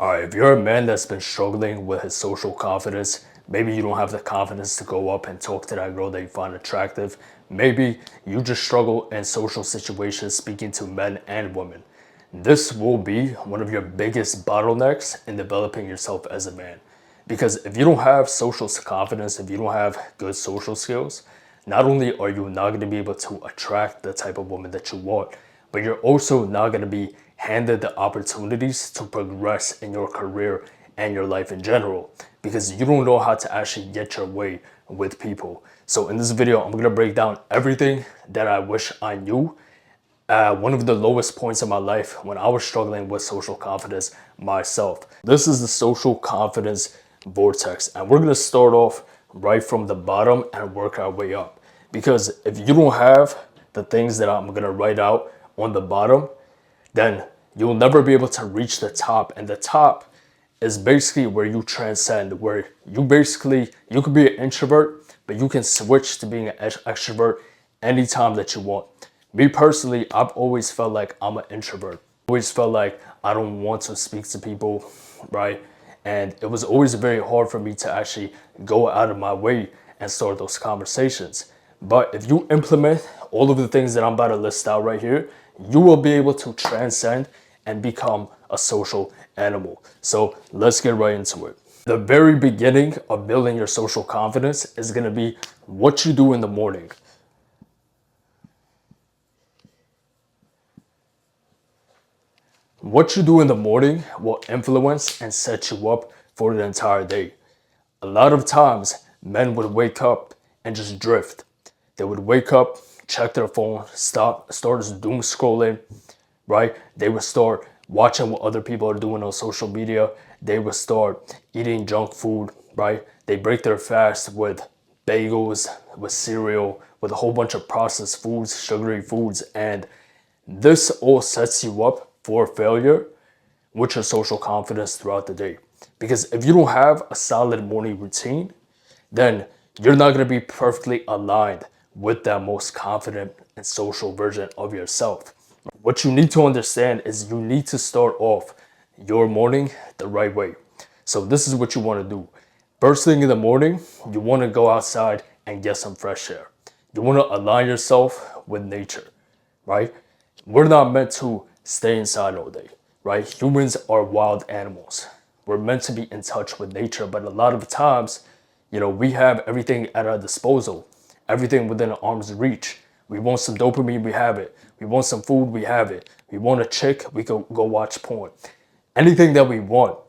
Alright, if you're a man that's been struggling with his social confidence, maybe you don't have the confidence to go up and talk to that girl that you find attractive. Maybe you just struggle in social situations speaking to men and women. This will be one of your biggest bottlenecks in developing yourself as a man. Because if you don't have social confidence, if you don't have good social skills, not only are you not going to be able to attract the type of woman that you want, but you're also not going to be handed the opportunities to progress in your career and your life in general because you don't know how to actually get your way with people. So in this video, I'm going to break down everything that I wish I knew. One of the lowest points in my life when I was struggling with social confidence myself. This is the social confidence vortex, and we're going to start off right from the bottom and work our way up. Because if you don't have the things that I'm going to write out on the bottom, then you'll never be able to reach the top. And the top is basically where you transcend, where you could be an introvert, but you can switch to being an extrovert anytime that you want. Me personally, I've always felt like I'm an introvert. Always felt like I don't want to speak to people, right? And it was always very hard for me to actually go out of my way and start those conversations. But if you implement all of the things that I'm about to list out right here, you will be able to transcend and become a social animal. So let's get right into it. The very beginning of building your social confidence is going to be what you do in the morning. What you do in the morning will influence and set you up for the entire day. A lot of times, men would wake up and just drift. They would wake up, check their phone, start doom scrolling, right? They would start watching what other people are doing on social media. They would start eating junk food, right? They break their fast with bagels, with cereal, with a whole bunch of processed foods, sugary foods, and this all sets you up for failure with your social confidence throughout the day. Because if you don't have a solid morning routine, then you're not going to be perfectly aligned with that most confident and social version of yourself. What you need to understand is you need to start off your morning the right way. So this is what you want to do. First thing in the morning, you want to go outside and get some fresh air. You want to align yourself with nature, right? We're not meant to stay inside all day, right? Humans are wild animals. We're meant to be in touch with nature, but a lot of times, we have everything at our disposal, everything within arm's reach. We want some dopamine, we have it. We want some food, we have it. We want a chick, we can go watch porn. Anything that we want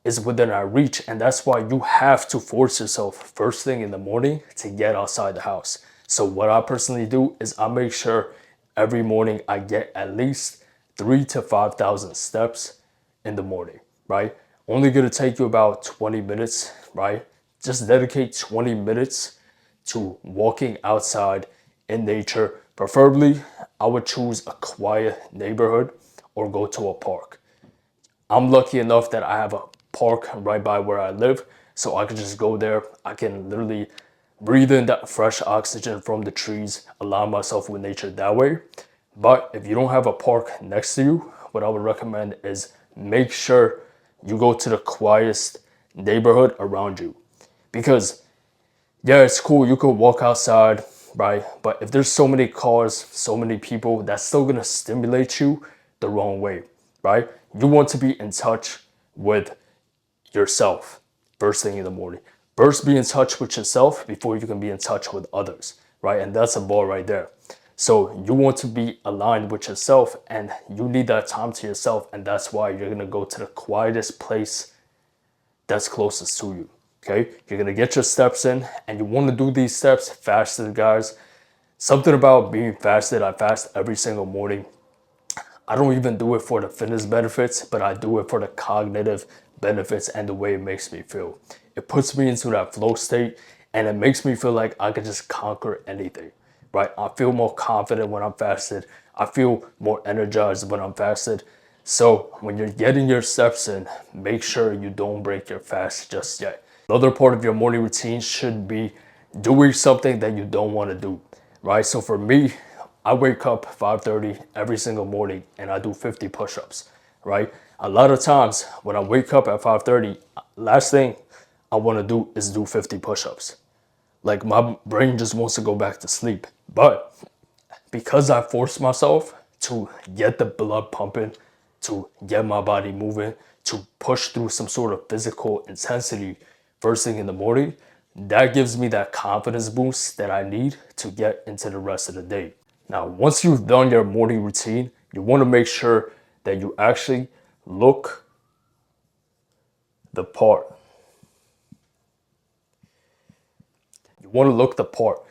is within our reach, and that's why you have to force yourself first thing in the morning to get outside the house. So what I personally do is I make sure every morning I get at least 3,000 to 5,000 steps in the morning, right? Only gonna take you about 20 minutes, right? Just dedicate 20 minutes to walking outside in nature. Preferably, I would choose a quiet neighborhood or go to a park. I'm lucky enough that I have a park right by where I live, so I can just go there. I can literally breathe in that fresh oxygen from the trees, align myself with nature that way. But if you don't have a park next to you, what I would recommend is make sure you go to the quietest neighborhood around you. Because yeah, it's cool, you could walk outside, right? But if there's so many cars, so many people, that's still gonna stimulate you the wrong way, right? You want to be in touch with yourself first thing in the morning. First, be in touch with yourself before you can be in touch with others, right? And that's a ball right there. So you want to be aligned with yourself, and you need that time to yourself, and that's why you're gonna go to the quietest place that's closest to you. Okay, you're gonna get your steps in, and you want to do these steps fasted, guys. Something about being fasted. I fast every single morning. I don't even do it for the fitness benefits, but I do it for the cognitive benefits and the way it makes me feel. It puts me into that flow state, and it makes me feel like I can just conquer anything, right? I feel more confident when I'm fasted. I feel more energized when I'm fasted. So when you're getting your steps in, make sure you don't break your fast just yet. Another part of your morning routine should be doing something that you don't want to do, right? So for me, I wake up 5:30 every single morning and I do 50 push-ups, right? A lot of times when I wake up at 5:30, last thing I want to do is do 50 push-ups. Like my brain just wants to go back to sleep. But because I force myself to get the blood pumping, to get my body moving, to push through some sort of physical intensity first thing in the morning, that gives me that confidence boost that I need to get into the rest of the day. Now, once you've done your morning routine, you want to make sure that you actually look the part. You want to look the part.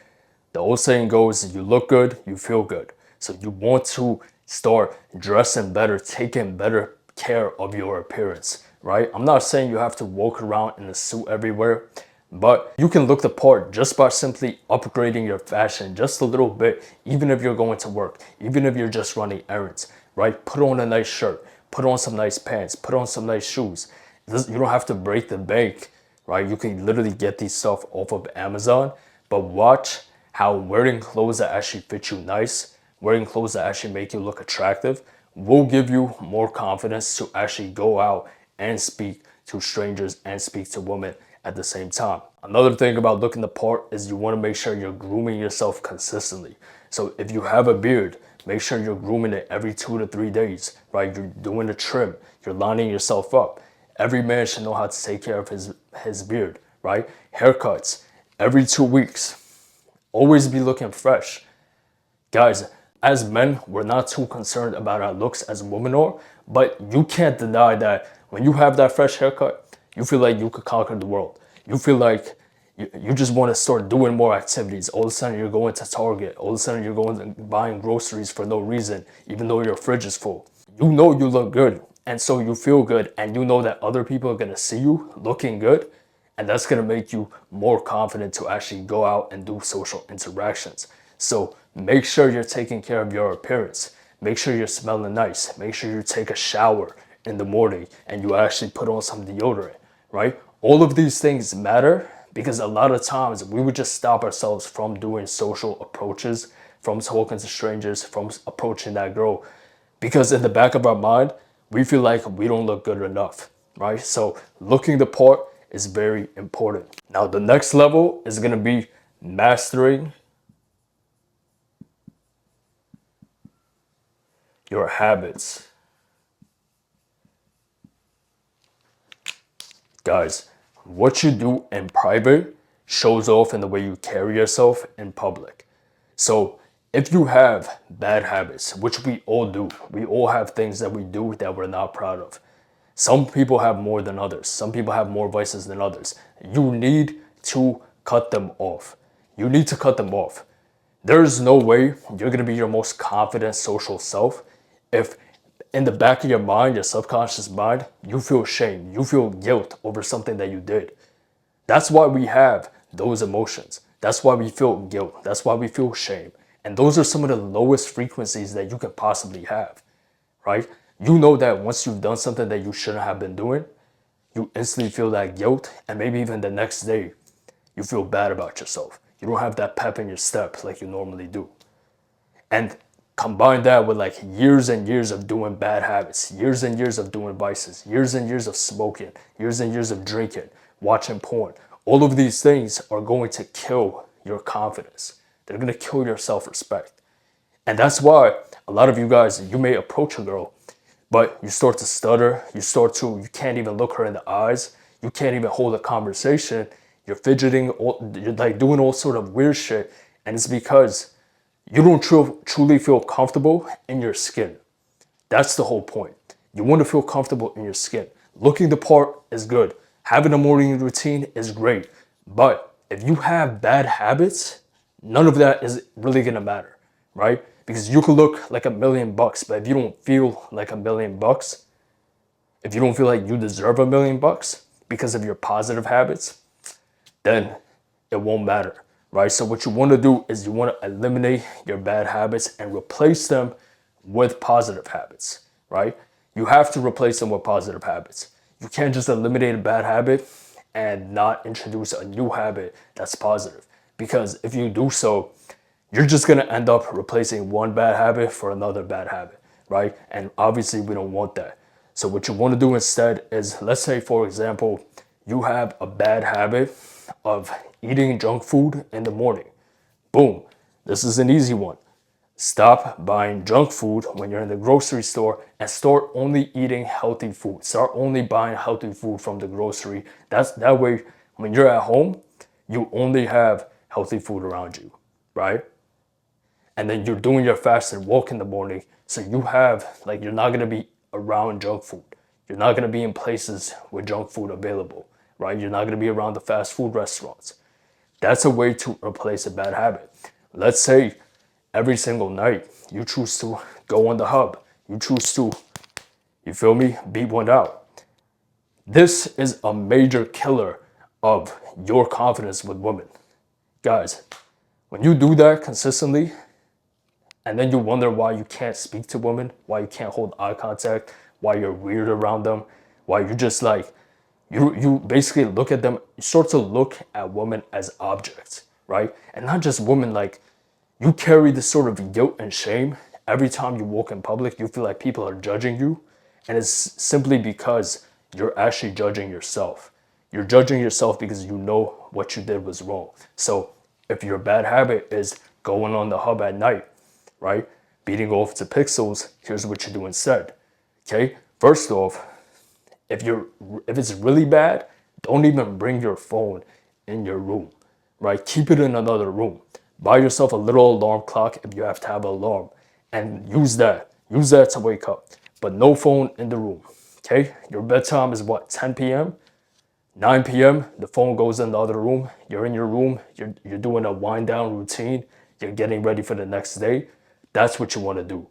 The old saying goes, you look good, you feel good. So you want to start dressing better, taking better care of your appearance, right? I'm not saying you have to walk around in a suit everywhere, but you can look the part just by simply upgrading your fashion just a little bit, even if you're going to work, even if you're just running errands, right? Put on a nice shirt, put on some nice pants, put on some nice shoes. You don't have to break the bank, right? You can literally get these stuff off of Amazon, but watch how wearing clothes that actually fit you nice, wearing clothes that actually make you look attractive, will give you more confidence to actually go out and speak to strangers and speak to women at the same time. Another thing about looking the part is you want to make sure you're grooming yourself consistently. So if you have a beard, make sure you're grooming it every 2 to 3 days, right? You're doing a trim, you're lining yourself up. Every man should know how to take care of his beard, right? Haircuts every 2 weeks. Always be looking fresh. Guys, as men, we're not too concerned about our looks as women are, but you can't deny that when you have that fresh haircut, you feel like you could conquer the world. You feel like you just want to start doing more activities. All of a sudden, you're going to Target. All of a sudden, you're going to buying groceries for no reason, even though your fridge is full. You know you look good, and so you feel good, and you know that other people are going to see you looking good, and that's going to make you more confident to actually go out and do social interactions. So make sure you're taking care of your appearance. Make sure you're smelling nice. Make sure you take a shower in the morning and you actually put on some deodorant, right? All of these things matter because a lot of times we would just stop ourselves from doing social approaches, from talking to strangers, from approaching that girl, because in the back of our mind, we feel like we don't look good enough, right? So looking the part is very important. Now, the next level is going to be mastering your habits. Guys, what you do in private shows off in the way you carry yourself in public. So if you have bad habits, which we all do, we all have things that we do that we're not proud of. Some people have more than others. Some people have more vices than others. You need to cut them off. You need to cut them off. There's no way you're going to be your most confident social self if in the back of your mind, your subconscious mind, you feel shame, you feel guilt over something that you did. That's why we have those emotions. That's why we feel guilt. That's why we feel shame. And those are some of the lowest frequencies that you could possibly have, right? You know that once you've done something that you shouldn't have been doing, you instantly feel that guilt, and maybe even the next day, you feel bad about yourself. You don't have that pep in your step like you normally do. And combine that with like years and years of doing bad habits, years and years of doing vices, years and years of smoking, years and years of drinking, watching porn. All of these things are going to kill your confidence. They're going to kill your self-respect. And that's why a lot of you guys, you may approach a girl, but you start to stutter, you can't even look her in the eyes, you can't even hold a conversation, you're fidgeting, you're like doing all sort of weird shit, and it's because you don't truly feel comfortable in your skin. That's the whole point. You want to feel comfortable in your skin. Looking the part is good. Having a morning routine is great. But if you have bad habits, none of that is really going to matter, right? Because you could look like $1,000,000, but if you don't feel like $1,000,000, if you don't feel like you deserve $1,000,000 because of your positive habits, then it won't matter, right? So what you want to do is you want to eliminate your bad habits and replace them with positive habits, right? You have to replace them with positive habits. You can't just eliminate a bad habit and not introduce a new habit that's positive. Because if you do so, you're just going to end up replacing one bad habit for another bad habit, right? And obviously we don't want that. So what you want to do instead is, let's say, for example, you have a bad habit of eating junk food in the morning. Boom. This is an easy one. Stop buying junk food when you're in the grocery store and start only eating healthy food. Start only buying healthy food from the grocery. That way, when you're at home, you only have healthy food around you, right? And then you're doing your fasted walk in the morning. So you have, like, you're not going to be around junk food. You're not going to be in places with junk food available, right? You're not going to be around the fast food restaurants. That's a way to replace a bad habit. Let's say every single night you choose to go on the hub. You choose to, you feel me, beat one out. This is a major killer of your confidence with women. Guys, when you do that consistently, and then you wonder why you can't speak to women, why you can't hold eye contact, why you're weird around them, why you just like, you basically look at them, you start to look at women as objects, right? And not just women, like, you carry this sort of guilt and shame every time you walk in public. You feel like people are judging you, and it's simply because you're actually judging yourself. You're judging yourself because you know what you did was wrong. So if your bad habit is going on the hub at night, right, beating off to pixels, here's what you do instead. Okay, first off, if it's really bad, don't even bring your phone in your room, right? Keep it in another room. Buy yourself a little alarm clock if you have to have an alarm, and use that. Use that to wake up, but no phone in the room. Okay, your bedtime is what, 10 p.m. 9 p.m. the phone goes in the other room. You're in your room. You're doing a wind down routine. You're getting ready for the next day. That's what you want to do,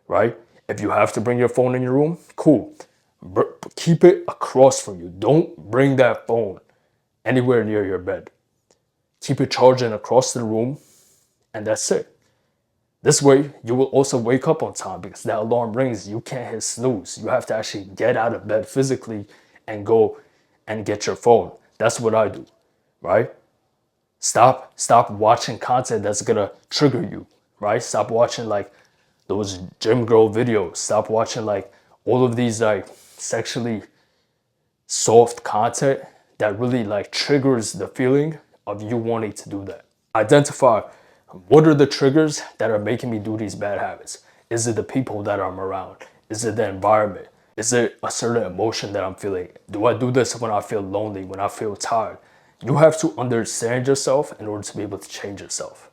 right? If you have to bring your phone in your room, cool. Keep it across from you. Don't bring that phone anywhere near your bed. Keep it charging across the room, and that's it. This way, you will also wake up on time because that alarm rings. You can't hit snooze. You have to actually get out of bed physically and go and get your phone. That's what I do, right? Stop watching content that's gonna trigger you, right? Stop watching like those gym girl videos. Stop watching like all of these like sexually soft content that really like triggers the feeling of you wanting to do that. Identify what are the triggers that are making me do these bad habits. Is it the people that I'm around? Is it the environment? Is it a certain emotion that I'm feeling? Do I do this when I feel lonely, when I feel tired? You have to understand yourself in order to be able to change yourself.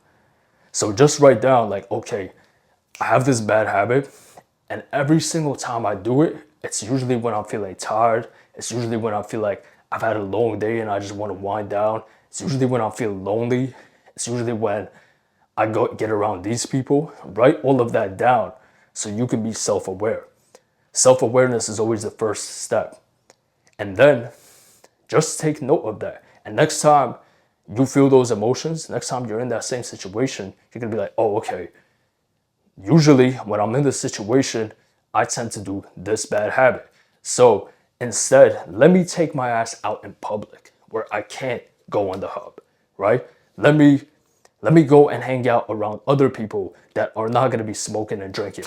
So just write down like, okay, I have this bad habit, and every single time I do it, it's usually when I'm feeling tired. It's usually when I feel like I've had a long day and I just want to wind down. It's usually when I feel lonely. It's usually when I go get around these people. Write all of that down so you can be self-aware. Self-awareness is always the first step. And then just take note of that. And next time you feel those emotions, next time you're in that same situation, you're going to be like, oh, okay, usually when I'm in this situation, I tend to do this bad habit. So instead, let me take my ass out in public where I can't go on the hub, right? Let me go and hang out around other people that are not going to be smoking and drinking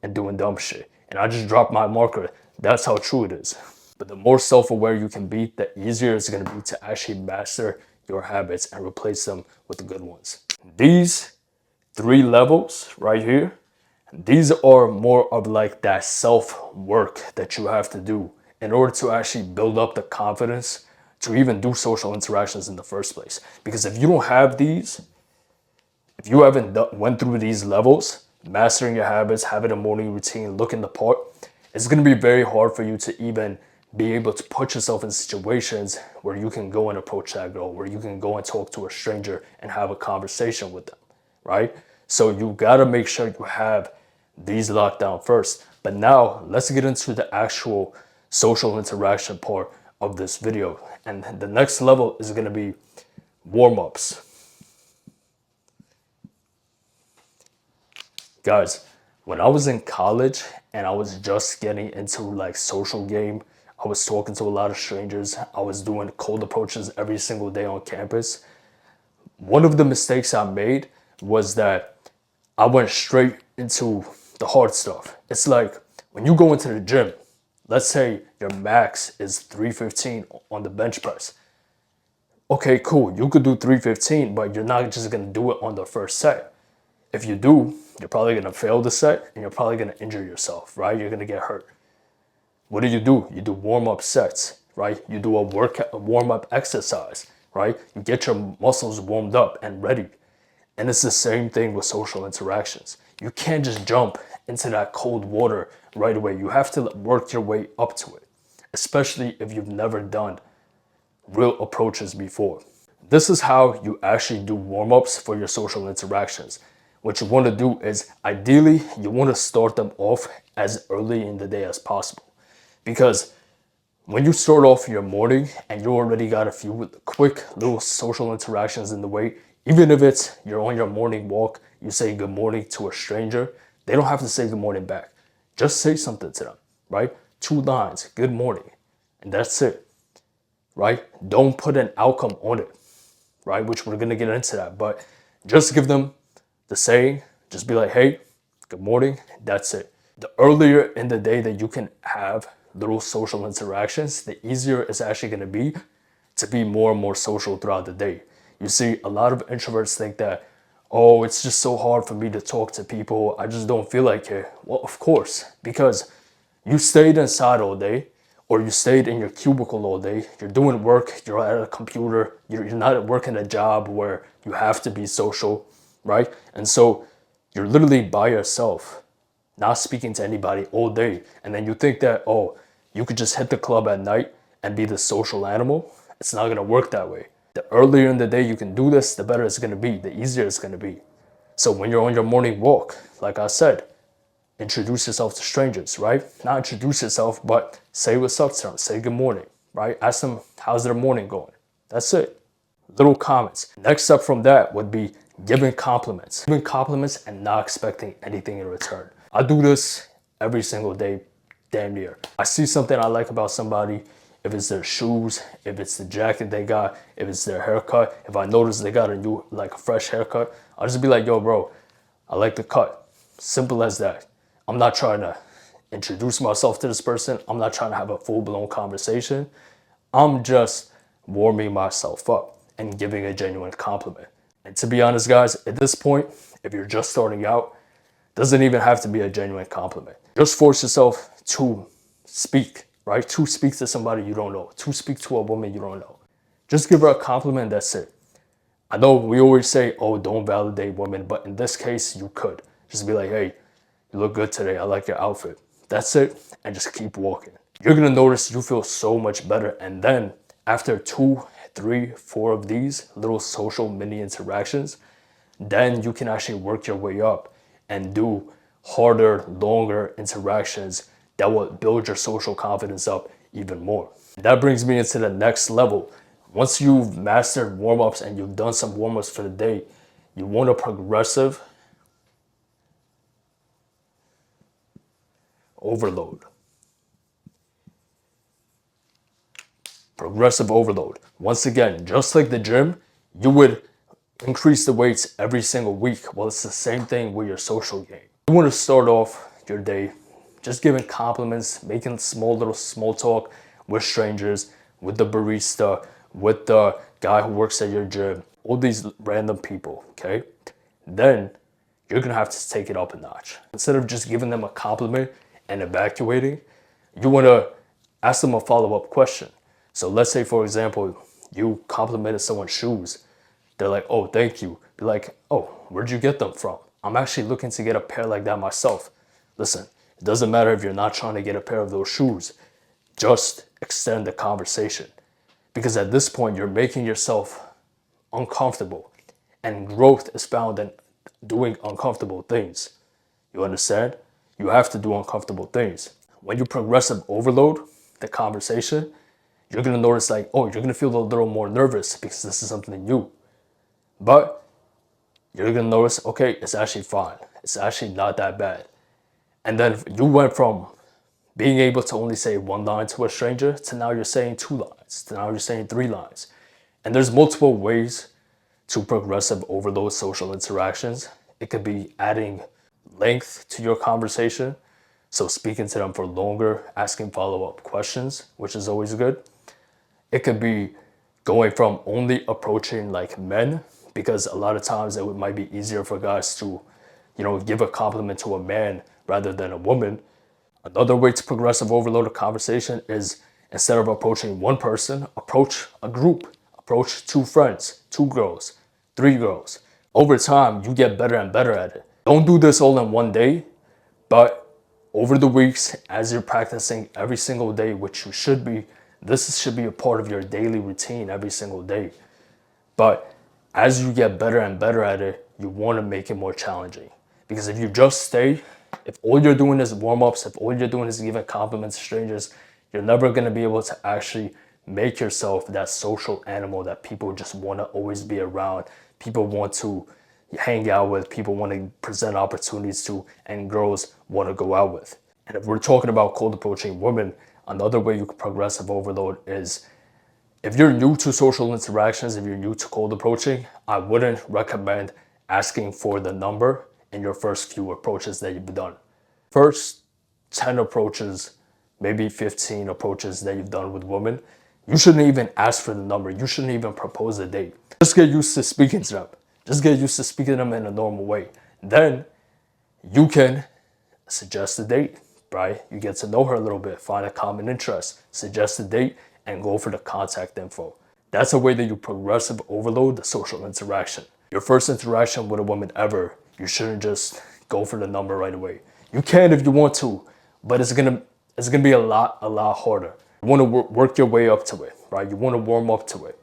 and doing dumb shit. And I just drop my marker. That's how true it is. But the more self-aware you can be, the easier it's going to be to actually master your habits and replace them with the good ones. These 3 levels right here, these are more of like that self work that you have to do in order to actually build up the confidence to even do social interactions in the first place. Because if you don't have these, if you haven't went through these levels, mastering your habits, having a morning routine, looking the part, it's going to be very hard for you to even be able to put yourself in situations where you can go and approach that girl, where you can go and talk to a stranger and have a conversation with them, right? So you got to make sure you have these locked down first. But now let's get into the actual social interaction part of this video. And the next level is going to be warm-ups. Guys, when I was in college and I was just getting into like social game, I was talking to a lot of strangers. I was doing cold approaches every single day on campus. One of the mistakes I made was that I went straight into the hard stuff. It's like when you go into the gym, Let's say your max is 315 on the bench press. Okay, cool. You could do 315, but you're not just going to do it on the first set. If you do, you're probably going to fail the set and you're probably going to injure yourself, right? You're going to get hurt. What do? You do warm-up sets, right? You do a warm-up exercise, right? You get your muscles warmed up and ready. And it's the same thing with social interactions. You can't just jump into that cold water right away. You have to work your way up to it, especially if you've never done real approaches before. This is how you actually do warm-ups for your social interactions. What you want to do is, ideally, you want to start them off as early in the day as possible. Because when you start off your morning and you already got a few quick little social interactions in the way, even if it's you're on your morning walk, you say good morning to a stranger, they don't have to say good morning back. Just say something to them, right? 2 lines, good morning, and that's it, right? Don't put an outcome on it, right? Which we're gonna get into that, but just give them the saying, just be like, hey, good morning, that's it. The earlier in the day that you can have little social interactions, the easier it's actually going to be more and more social throughout the day. You see, a lot of introverts think that, oh, it's just so hard for me to talk to people. I just don't feel like it. Well, of course, because you stayed inside all day or you stayed in your cubicle all day. You're doing work, you're at a computer, you're not working a job where you have to be social, right? And so you're literally by yourself, not speaking to anybody all day. And then you think that, oh, you could just hit the club at night and be the social animal. It's not gonna work that way. The earlier in the day you can do this, the better it's gonna be, the easier it's gonna be. So when you're on your morning walk, like I said, introduce yourself to strangers, right? Not introduce yourself, but say what's up to them, say good morning, right? Ask them, how's their morning going? That's it. Little comments. Next up from that would be giving compliments. Giving compliments and not expecting anything in return. I do this every single day, damn near. I see something I like about somebody, if it's their shoes, if it's the jacket they got, if it's their haircut, if I notice they got a new, like a fresh haircut, I'll just be like, yo, bro, I like the cut. Simple as that. I'm not trying to introduce myself to this person. I'm not trying to have a full-blown conversation. I'm just warming myself up and giving a genuine compliment. And to be honest, guys, at this point, if you're just starting out, doesn't even have to be a genuine compliment. Just force yourself to speak, right? To speak to somebody you don't know, to speak to a woman you don't know. Just give her a compliment, that's it. I know we always say, oh, don't validate women, but in this case, you could. Just be like, hey, you look good today, I like your outfit. That's it, and just keep walking. You're gonna notice you feel so much better, and then after 2, 3, 4 of these little social mini interactions, then you can actually work your way up and do harder, longer interactions that will build your social confidence up even more. That brings me into the next level. Once you've mastered warm-ups and you've done some warm-ups for the day, you want a progressive overload. Progressive overload. Once again, just like the gym, you would increase the weights every single week. Well, it's the same thing with your social game. You want to start off your day just giving compliments, making small talk with strangers, with the barista, with the guy who works at your gym, all these random people, okay? Then you're gonna have to take it up a notch. Instead of just giving them a compliment and evacuating, you wanna ask them a follow-up question. So let's say, for example, you complimented someone's shoes. They're like, oh, thank you. Be like, oh, where'd you get them from? I'm actually looking to get a pair like that myself. Listen, it doesn't matter if you're not trying to get a pair of those shoes. Just extend the conversation. Because at this point, you're making yourself uncomfortable. And growth is found in doing uncomfortable things. You understand? You have to do uncomfortable things. When you progressive overload the conversation, you're gonna notice like, oh, you're gonna feel a little more nervous because this is something new. But you're gonna notice, okay, it's actually fine. It's actually not that bad. And then you went from being able to only say 1 line to a stranger to now you're saying 2 lines, to now you're saying 3 lines. And there's multiple ways to progressive overload social interactions. It could be adding length to your conversation. So speaking to them for longer, asking follow-up questions, which is always good. It could be going from only approaching like men, because a lot of times it might be easier for guys to, give a compliment to a man rather than a woman. Another way to progressive overload a conversation is, instead of approaching one person, approach a group, approach two friends, two girls, three girls. Over time, you get better and better at it. Don't do this all in one day, but over the weeks, as you're practicing every single day, which you should be, this should be a part of your daily routine every single day. But as you get better and better at it, you want to make it more challenging. Because if you just stay, if all you're doing is warm-ups, if all you're doing is giving compliments to strangers, you're never going to be able to actually make yourself that social animal that people just want to always be around. People want to hang out with, people want to present opportunities to, and girls want to go out with. And if we're talking about cold approaching women, another way you can progressive overload is, if you're new to social interactions, if you're new to cold approaching, I wouldn't recommend asking for the number in your first few approaches that you've done. First 10 approaches, maybe 15 approaches that you've done with women, you shouldn't even ask for the number. You shouldn't even propose a date. Just get used to speaking to them. Just get used to speaking to them in a normal way. Then you can suggest a date, right? You get to know her a little bit, find a common interest, suggest a date, and go for the contact info. That's a way that you progressive overload the social interaction. Your first interaction with a woman ever, you shouldn't just go for the number right away. You can if you want to, but it's gonna be a lot harder. You want to work your way up to it, right? You want to warm up to it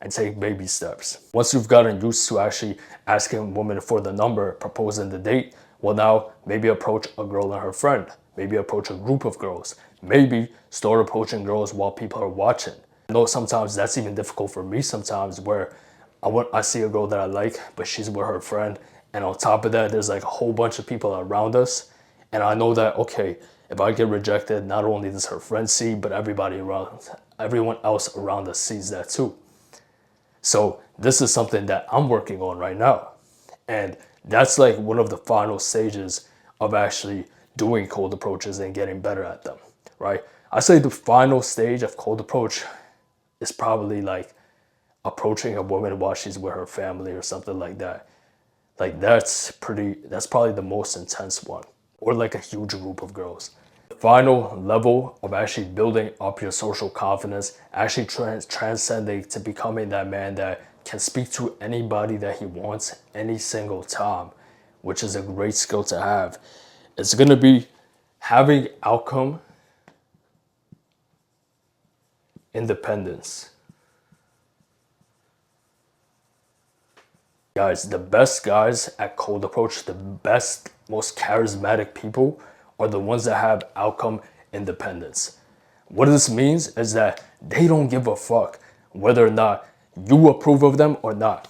and take baby steps. Once you've gotten used to actually asking women for the number, proposing the date, well, now maybe approach a girl and her friend. Maybe approach a group of girls. Maybe start approaching girls while people are watching. I know sometimes that's even difficult for me sometimes, where I see a girl that I like, but she's with her friend. And on top of that, there's like a whole bunch of people around us. And I know that, okay, if I get rejected, not only does her friend see, but everyone else around us sees that too. So this is something that I'm working on right now. And that's like one of the final stages of actually doing cold approaches and getting better at them, right? I say the final stage of cold approach is probably like approaching a woman while she's with her family or something like that. Like that's probably the most intense one, or like a huge group of girls. The final level of actually building up your social confidence, actually transcending to becoming that man that can speak to anybody that he wants any single time, which is a great skill to have. It's going to be having outcome independence. Guys, the best guys at cold approach, the best, most charismatic people are the ones that have outcome independence. What this means is that they don't give a fuck whether or not you approve of them or not.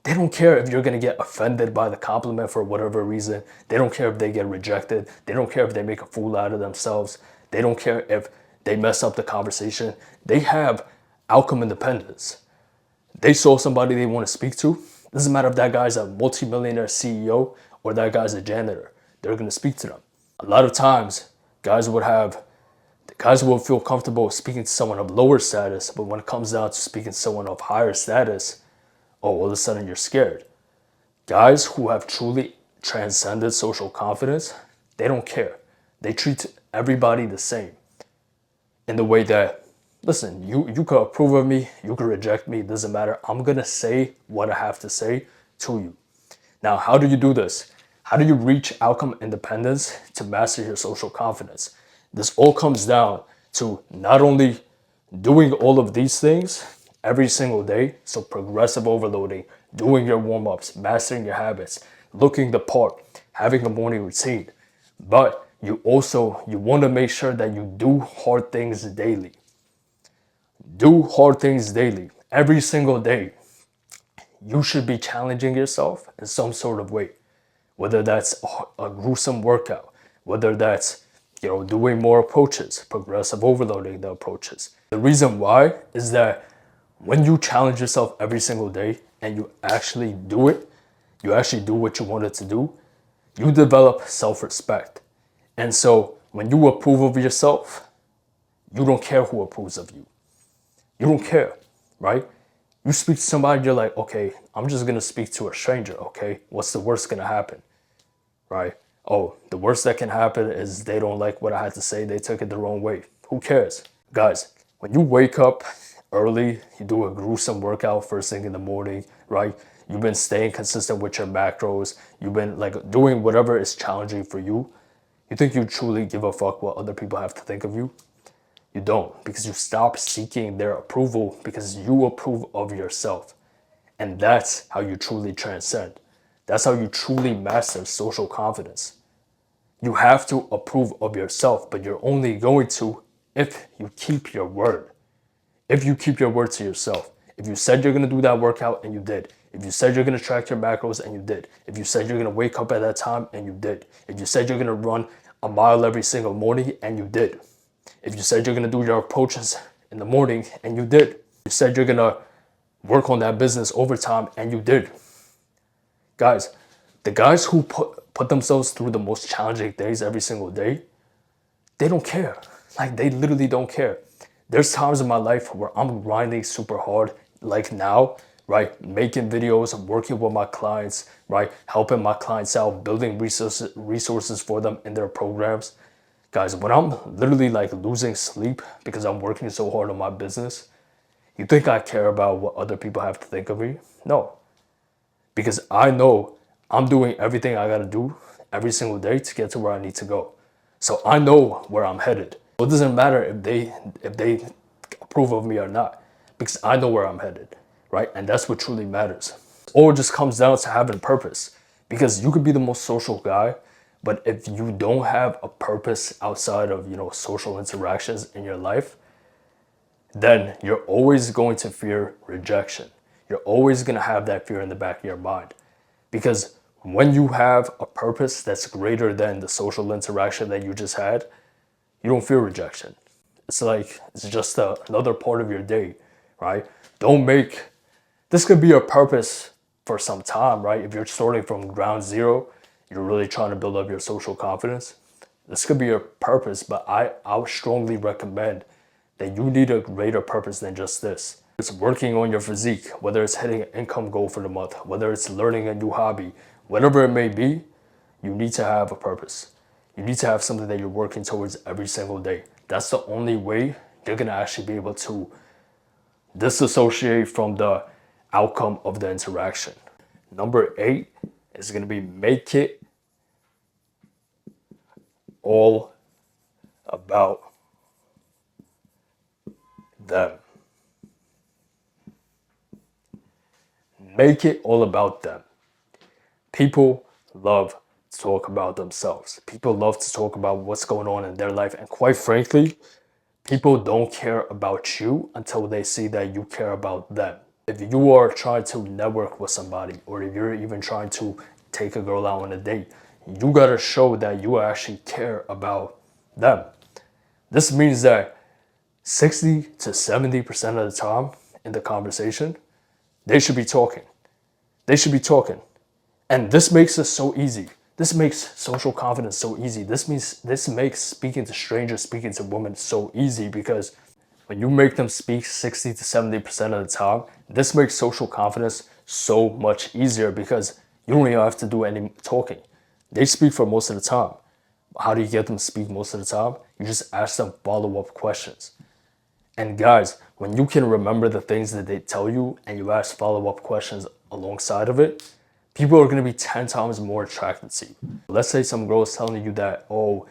They don't care if you're going to get offended by the compliment for whatever reason. They don't care if they get rejected. They don't care if they make a fool out of themselves. They don't care if they mess up the conversation. They have outcome independence. They saw somebody they want to speak to. It doesn't matter if that guy's a multimillionaire CEO or that guy's a janitor. They're going to speak to them. A lot of times, guys will feel comfortable speaking to someone of lower status, but when it comes down to speaking to someone of higher status, all of a sudden you're scared. Guys who have truly transcended social confidence, they don't care. They treat everybody the same in the way that, listen, you could approve of me, you could reject me, it doesn't matter. I'm going to say what I have to say to you. Now, how do you do this? How do you reach outcome independence to master your social confidence? This all comes down to not only doing all of these things every single day, so progressive overloading, doing your warm-ups, mastering your habits, looking the part, having a morning routine, but you want to make sure that you do hard things daily. Do hard things daily, every single day. You should be challenging yourself in some sort of way, whether that's a gruesome workout, whether that's doing more approaches, progressive overloading the approaches. The reason why is that when you challenge yourself every single day and you actually do it, you actually do what you wanted to do, you develop self-respect. And so When you approve of yourself, you don't care who approves of you. You don't care, right? You speak to somebody, you're like, okay, I'm just gonna speak to a stranger, okay? What's the worst gonna happen, right? Oh, the worst that can happen is they don't like what I had to say, they took it the wrong way. Who cares? Guys, when you wake up early, you do a gruesome workout first thing in the morning, right? You've been staying consistent with your macros, you've been like doing whatever is challenging for you. You think you truly give a fuck what other people have to think of you? You don't, because you stop seeking their approval because you approve of yourself. And that's how you truly transcend. That's how you truly master social confidence. You have to approve of yourself, but you're only going to if you keep your word. If you keep your word to yourself. If you said you're going to do that workout and you did. If you said you're going to track your macros and you did. If you said you're going to wake up at that time and you did. If you said you're going to run a mile every single morning and you did. If you said you're going to do your approaches in the morning and you did. You said you're going to work on that business overtime and you did. Guys, the guys who put themselves through the most challenging days every single day, they don't care. Like, they literally don't care. There's times in my life where I'm grinding super hard, like now, right? Making videos, working with my clients, right? Helping my clients out, building resources for them in their programs. Guys, when I'm literally like losing sleep because I'm working so hard on my business, you think I care about what other people have to think of me? No. Because I know I'm doing everything I gotta do every single day to get to where I need to go. So I know where I'm headed. It doesn't matter if they approve of me or not, because I know where I'm headed, right? And that's what truly matters. Or it just comes down to having purpose. Because you could be the most social guy, but if you don't have a purpose outside of, social interactions in your life, then you're always going to fear rejection. You're always going to have that fear in the back of your mind. Because when you have a purpose that's greater than the social interaction that you just had, you don't fear rejection. It's like, it's just another part of your day, right? This could be your purpose for some time, right? If you're starting from ground zero, you're really trying to build up your social confidence. This could be your purpose, but I would strongly recommend that you need a greater purpose than just this. It's working on your physique, whether it's hitting an income goal for the month, whether it's learning a new hobby, whatever it may be, you need to have a purpose. You need to have something that you're working towards every single day. That's the only way you're gonna actually be able to disassociate from the outcome of the interaction. Number 8 is gonna be make it all about them. Make it all about them. People love to talk about themselves. People love to talk about what's going on in their life. And quite frankly, people don't care about you until they see that you care about them. If you are trying to network with somebody, or if you're even trying to take a girl out on a date, you gotta show that you actually care about them. This means that 60 to 70% of the time in the conversation, they should be talking. They should be talking. And this makes it so easy. This makes social confidence so easy. This makes speaking to strangers, speaking to women so easy, because when you make them speak 60 to 70% of the time, this makes social confidence so much easier because you don't even have to do any talking. They speak for most of the time. How do you get them to speak most of the time? You just ask them follow-up questions. And guys, when you can remember the things that they tell you and you ask follow-up questions alongside of it, people are going to be 10 times more attracted to you. Let's say some girl is telling you that, oh,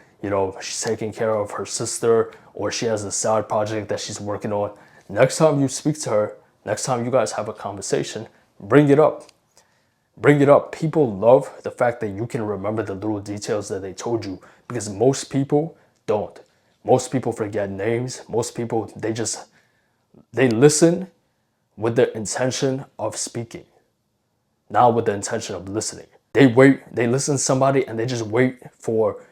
she's taking care of her sister, or she has a side project that she's working on. Next time you speak to her, next time you guys have a conversation, bring it up. Bring it up. People love the fact that you can remember the little details that they told you, because most people don't. Most people forget names. Most people, they listen with the intention of speaking, not with the intention of listening. They listen to somebody and they just wait for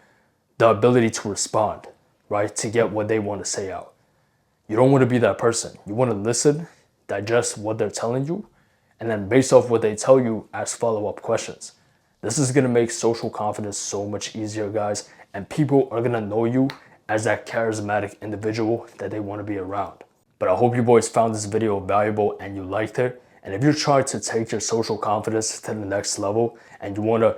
the ability to respond, right? To get what they want to say out. You don't want to be that person. You want to listen, digest what they're telling you, and then based off what they tell you, ask follow-up questions. This is going to make social confidence so much easier, guys. and people are gonna know you as that charismatic individual that they want to be around. But I hope you boys found this video valuable and you liked it. And if you're trying to take your social confidence to the next level and you want to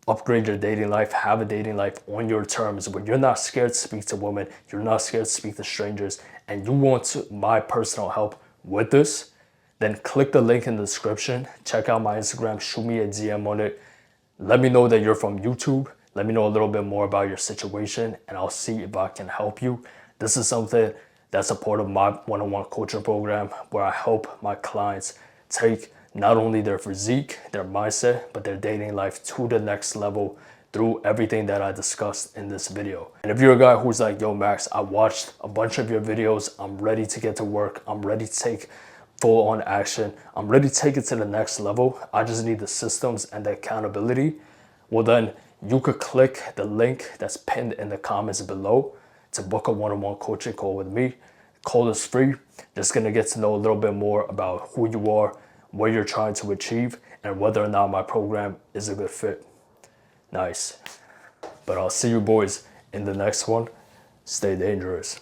upgrade your dating life, have a dating life on your terms, where you're not scared to speak to women, you're not scared to speak to strangers, and you want my personal help with this, then click the link in the description, check out my Instagram, shoot me a DM on it. Let me know that you're from YouTube. Let me know a little bit more about your situation and I'll see if I can help you. This is something that's a part of my one-on-one coaching program where I help my clients take not only their physique, their mindset, but their dating life to the next level through everything that I discussed in this video. And if you're a guy who's like, yo, Max, I watched a bunch of your videos. I'm ready to get to work. I'm ready to take full on action. I'm ready to take it to the next level. I just need the systems and the accountability. Well, then you could click the link that's pinned in the comments below to book a one-on-one coaching call with me. Call is free. Just gonna get to know a little bit more about who you are, what you're trying to achieve, and whether or not my program is a good fit. Nice. But I'll see you boys in the next one. Stay dangerous.